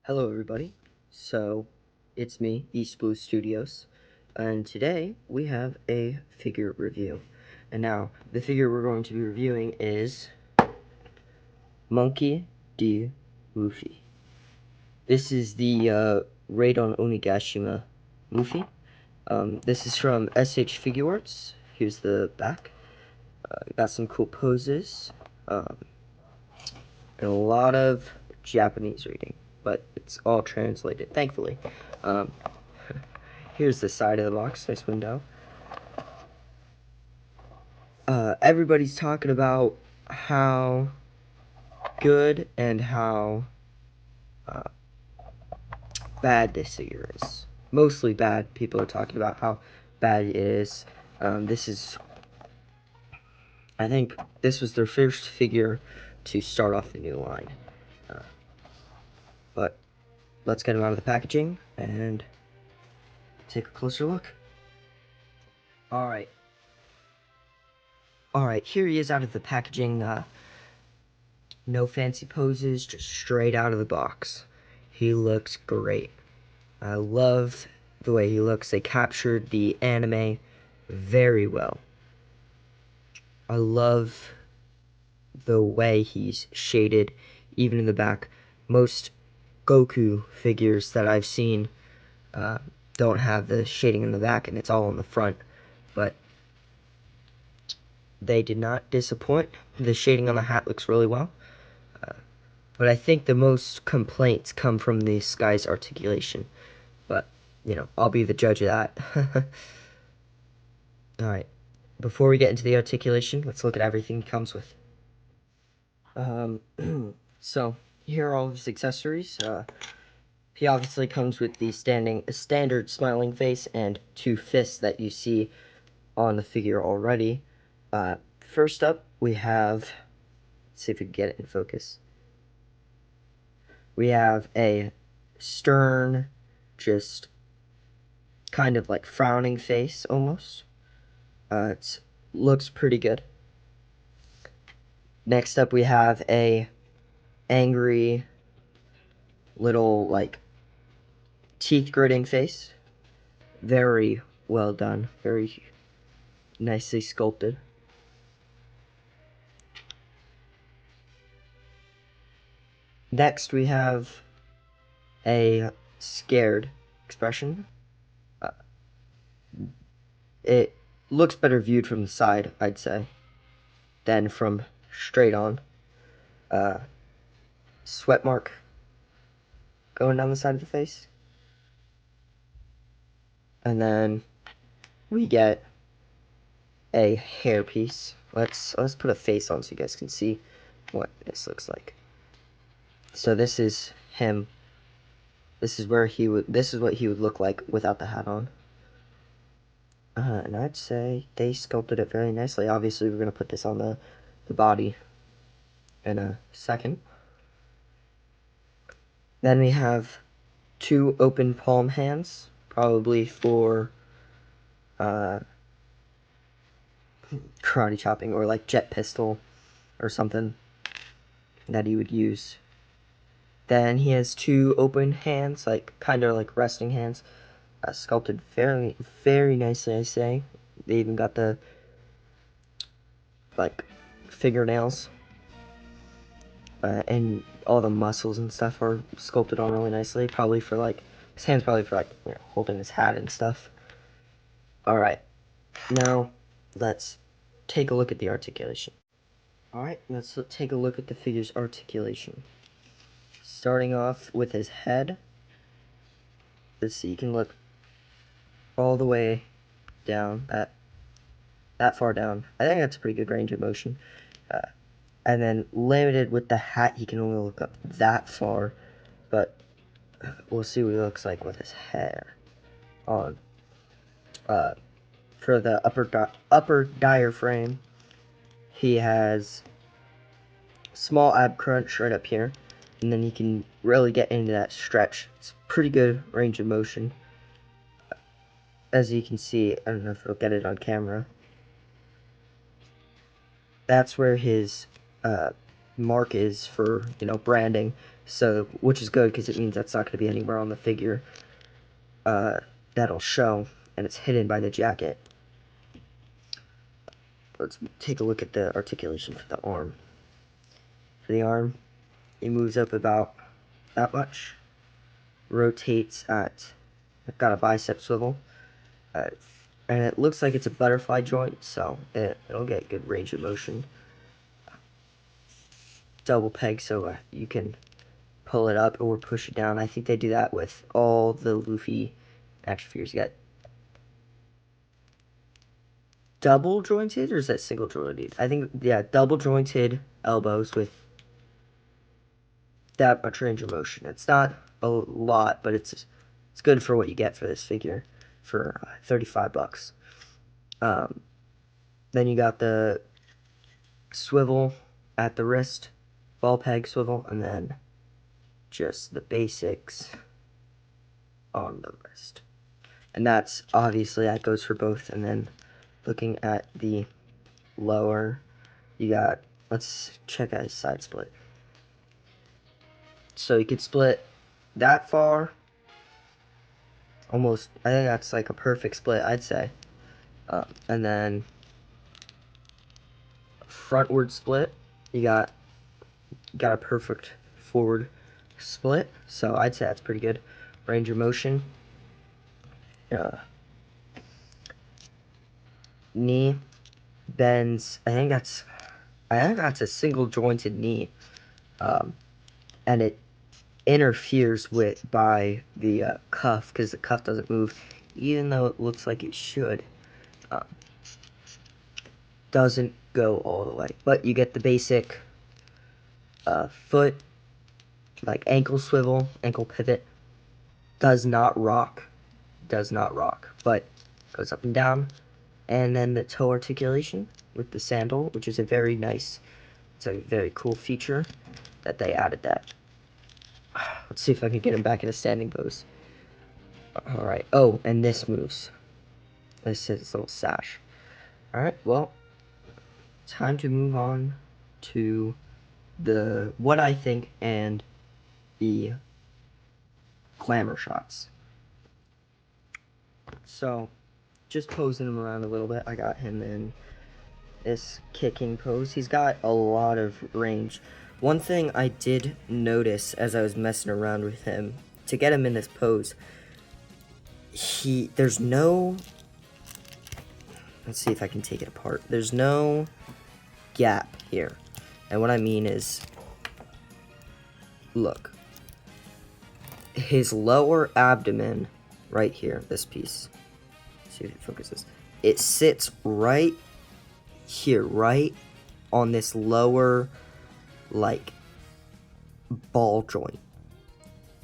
Hello everybody, so it's me, East Blue Studios, and today we have a figure review. And now, the figure we're going to be reviewing is monkey.d.Luffy. This is the raid on onigashima Luffy. This is from s.h.figuarts. Here's the back. Got some cool poses, and a lot of Japanese reading, but it's all translated, thankfully. Here's the side of the box, nice window. Everybody's talking about how good and how bad this figure is. Mostly bad. People are talking about how bad it is. I think this was their first figure to start off the new line. But let's get him out of the packaging and take a closer look. Alright, here he is out of the packaging. No fancy poses, just straight out of the box. He looks great. I love the way he looks. They captured the anime very well. I love the way he's shaded, even in the back. Most Goku figures that I've seen don't have the shading in the back, and it's all in the front. But they did not disappoint. The shading on the hat looks really well. But I think the most complaints come from this guy's articulation. But, you know, I'll be the judge of that. Alright, before we get into the articulation, let's look at everything he comes with. So, here are all of his accessories. He obviously comes with the standard smiling face and two fists that you see on the figure already. First up, we have, let's see if we can get it in focus. We have a stern, just kind of like frowning face almost. It looks pretty good. Next up we have a angry little like teeth gritting face. Very well done, very nicely sculpted. Next we have a scared expression. It looks better viewed from the side, I'd say, than from straight on. Sweat mark going down the side of the face. And then we get a hairpiece. Let's put a face on so you guys can see what this looks like. So this is him. This is what he would look like without the hat on. And I'd say they sculpted it very nicely. Obviously, we're going to put this on the body in a second. Then we have two open palm hands, probably for karate chopping or like jet pistol or something that he would use. Then he has two open hands, like kind of like resting hands, sculpted very, very nicely, I say. They even got the like fingernails, and all the muscles and stuff are sculpted on really nicely. Probably for like his hands, probably for like, you know, holding his hat and stuff. All right, now let's take a look at the articulation. All right, let's take a look at the figure's articulation. Starting off with his head. Let's see, you can look all the way down, that far down. I think that's a pretty good range of motion. And then limited with the hat, he can only look up that far, but we'll see what he looks like with his hair on. For the upper diaphragm, he has small ab crunch right up here, and then you can really get into that stretch. It's pretty good range of motion. As you can see, I don't know if it'll get it on camera. That's where his mark is for, you know, branding. So, which is good because it means that's not going to be anywhere on the figure that'll show, and it's hidden by the jacket. Let's take a look at the articulation for the arm. For the arm, it moves up about that much, rotates at, I've got a bicep swivel, and it looks like it's a butterfly joint, so it'll get good range of motion. Double peg, so you can pull it up or push it down. I think they do that with all the Luffy action figures. You got double jointed, or is that single jointed? I think, yeah, double jointed elbows with that much range of motion. It's not a lot, but it's good for what you get for this figure for $35. Then you got the swivel at the wrist, ball peg swivel, and then just the basics on the wrist. And that's obviously, that goes for both. And then looking at the lower, you got, let's check out his side split. So you could split that far, almost, I think that's like a perfect split, I'd say. And then frontward split, you got a perfect forward split, so I'd say that's pretty good. Range of motion. Knee bends, I think that's a single jointed knee, and it interferes by the cuff, because the cuff doesn't move, even though it looks like it should. Doesn't go all the way, but you get the basic foot, like ankle swivel, ankle pivot. Does not rock, but goes up and down. And then the toe articulation with the sandal, which is a very nice, it's a very cool feature that they added that. Let's see if I can get him back in a standing pose. Alright, oh, and this moves. This is his little sash. Alright, well, time to move on to what I think and the glamour shots. So, just posing him around a little bit, I got him in this kicking pose. He's got a lot of range. One thing I did notice as I was messing around with him, to get him in this pose, there's no, let's see if I can take it apart. There's no gap here. And what I mean is, look, his lower abdomen right here, this piece, see if it focuses, it sits right here, right on this lower, like, ball joint.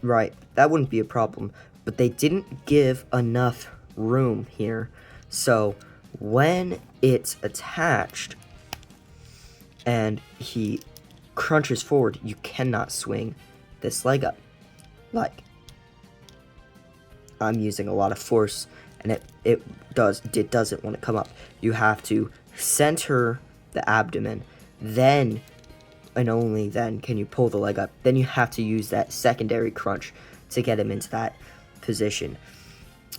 Right, that wouldn't be a problem, but they didn't give enough room here, so when it's attached and he crunches forward, you cannot swing this leg up. Like, I'm using a lot of force, and it doesn't want to come up. You have to center the abdomen, then and only then can you pull the leg up. Then you have to use that secondary crunch to get him into that position,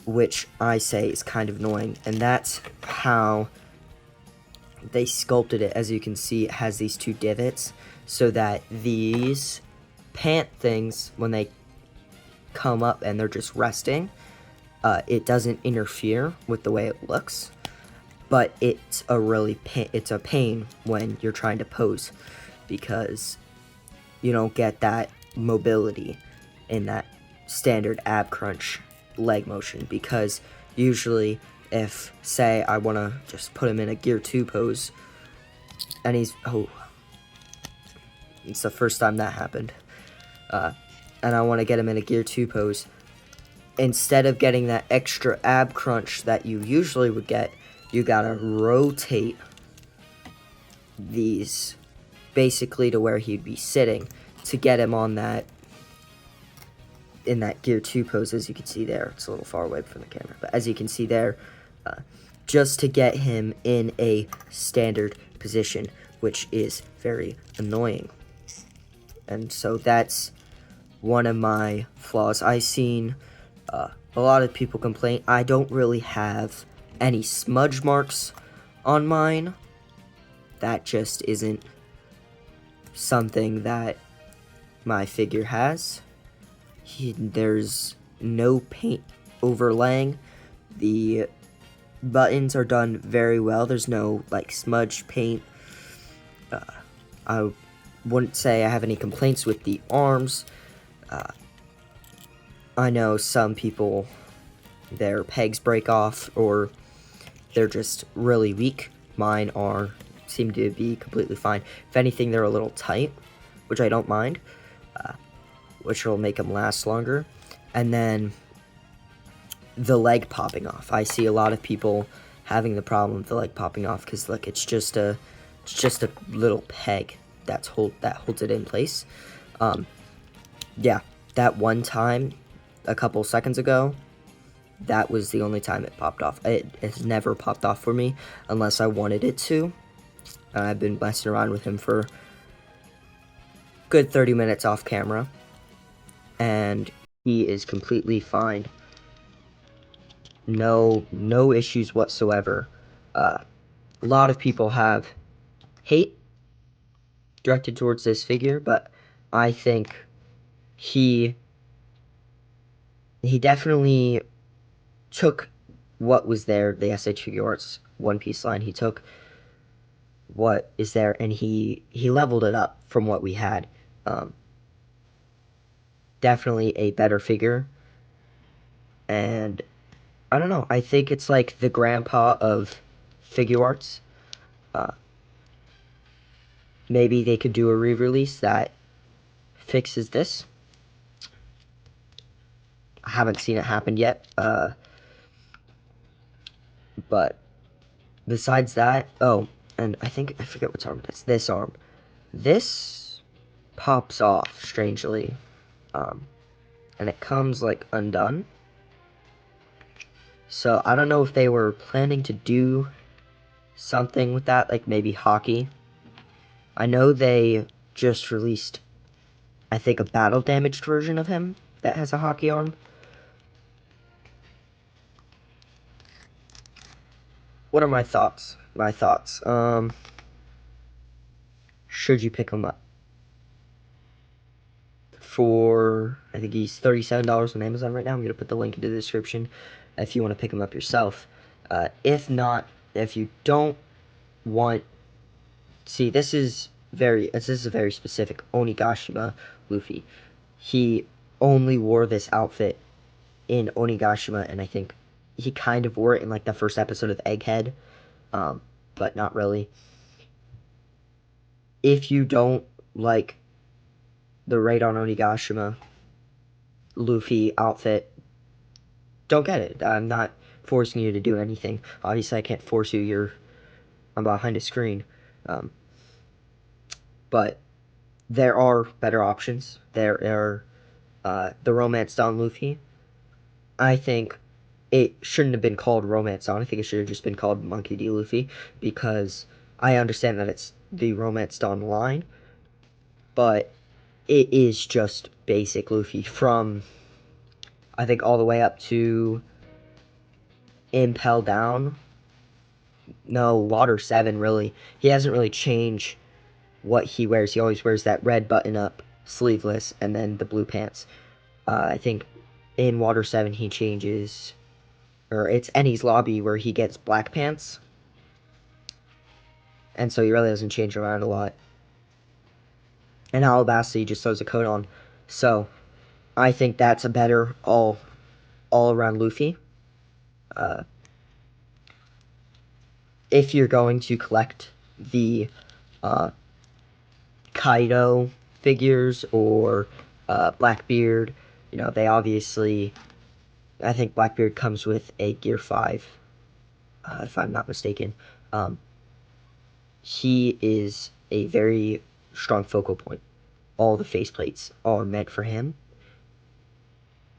which I say is kind of annoying. And that's how they sculpted it. As you can see, it has these two divots so that these pant things, when they come up and they're just resting, it doesn't interfere with the way it looks. But it's a pain when you're trying to pose, because you don't get that mobility in that standard ab crunch leg motion. Because usually, if, say, I want to just put him in a gear 2 pose, and it's the first time that happened, and I want to get him in a gear 2 pose, instead of getting that extra ab crunch that you usually would get, you gotta rotate these basically to where he'd be sitting to get him on that, in that gear 2 pose. As you can see there, it's a little far away from the camera, but as you can see there, just to get him in a standard position, which is very annoying. And so that's one of my flaws. I've seen a lot of people complain I don't really have any smudge marks on mine. That just isn't something that my figure has. There's no paint overlaying. The buttons are done very well. There's no like smudge paint. I wouldn't say I have any complaints with the arms. I know some people, their pegs break off or they're just really weak. Mine seem to be completely fine. If anything, they're a little tight, which I don't mind, which will make them last longer. And then the leg popping off. I see a lot of people having the problem with the leg popping off because look, it's just a little peg that holds it in place. Yeah, that one time a couple seconds ago, that was the only time it popped off. It has never popped off for me unless I wanted it to. I've been messing around with him for a good 30 minutes off camera, and he is completely fine. No issues whatsoever. A lot of people have hate directed towards this figure, but I think he definitely took what was there, the s.h.figuarts One Piece line. He took what is there and he leveled it up from what we had. Definitely a better figure, and I don't know, I think it's like the grandpa of figure arts. Maybe they could do a re-release that fixes this. I haven't seen it happen yet, but besides that, oh, and I forget what arm it is. This arm. This pops off, strangely, and it comes, like, undone. So, I don't know if they were planning to do something with that, like maybe hockey. I know they just released, I think, a battle-damaged version of him that has a hockey arm. What are my thoughts? Should you pick him up? For, I think he's $37 on Amazon right now. I'm going to put the link into the description if you want to pick him up yourself. If not, if you don't want... See, this is a very specific onigashima Luffy. He only wore this outfit in onigashima, and I think he kind of wore it in, like, the first episode of Egghead, but not really. If you don't like the Raid on Onigashima Luffy outfit, don't get it. I'm not forcing you to do anything. Obviously, I can't force you. I'm behind a screen. But there are better options. There are the Romance Dawn Luffy. I think it shouldn't have been called Romance Dawn. I think it should have just been called monkey.d.Luffy, Luffy, because I understand that it's the Romance Dawn line, but it is just basic Luffy from, I think, all the way up to Impel Down. No, Water 7, really. He hasn't really changed what he wears. He always wears that red button-up, sleeveless, and then the blue pants. I think in Water 7 he changes, or it's Ennie's Lobby where he gets black pants. And so he really doesn't change around a lot. And Alabasta, he just throws a coat on. So, I think that's a better all-around Luffy. If you're going to collect the Kaido figures or Blackbeard, you know, they obviously... I think Blackbeard comes with a Gear 5, if I'm not mistaken. He is a very strong focal point. All the faceplates are meant for him.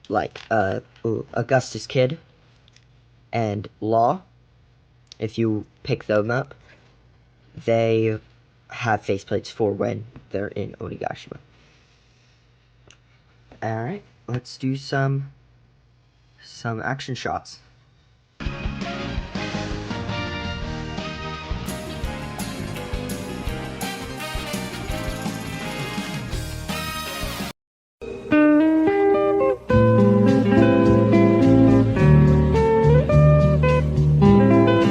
Like, Augustus Kid and Law, if you pick them up, they have faceplates for when they're in Onigashima. Alright, let's do some action shots.